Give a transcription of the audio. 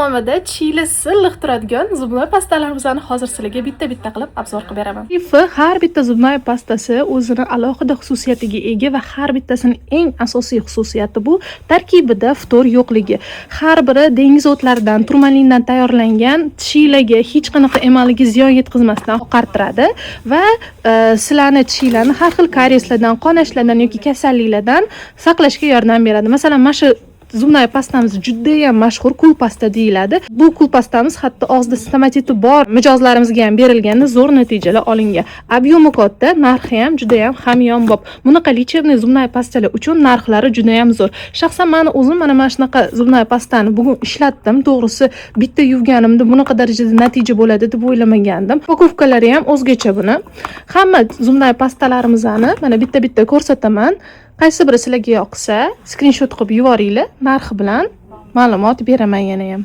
davomida chili silliq turadigan zubnoy pastalarimizni hozir sizlarga bitta-bitta qilib obzor qilib beraman. Har bitta zubnoy pastasi o'zini alohida xususiyatiga ega va har bittasining eng asosiy xususiyati bu tarkibida ftor yo'qligi. Har biri dengiz o'tlaridan, turmalindan tayyorlangan, tishlarga hech qanaqa emaliga ziyon yetkazmasdan oqartiradi va sizlarni tishlarni har xil karieslardan, qonashlardan yoki kasalliklardan saqlashga yordam beradi. Masalan, mana shu zubnoy pastamiz juda ham mashhur kul pasta deyiladi. Bu kul pastamiz hatto og'izda stomatiti bor mijozlarimizga ham berilganda zo'r natijalar olingan. Ob'yemi katta, narxi ham juda ham hamyonbop. Bunaqa lichebniy zubnoy pastalar uchun narxlari juda ham zo'r. Shaxsan men o'zim mana shunaqa zubnoy pastani bugun ishlatdim. To'g'risi, bitta yuvganimda bunaqa darajada natija bo'ladi deb o'ylamagandim. Upakovkalari ham o'zgacha buni. Hamma zubnoy pastalarimizni mana bitta-bitta ko'rsataman. Qaysi biri sizlarga yoqsa, skrinshot qilib yuboringlar, narxi bilan ma'lumot beraman yana ham.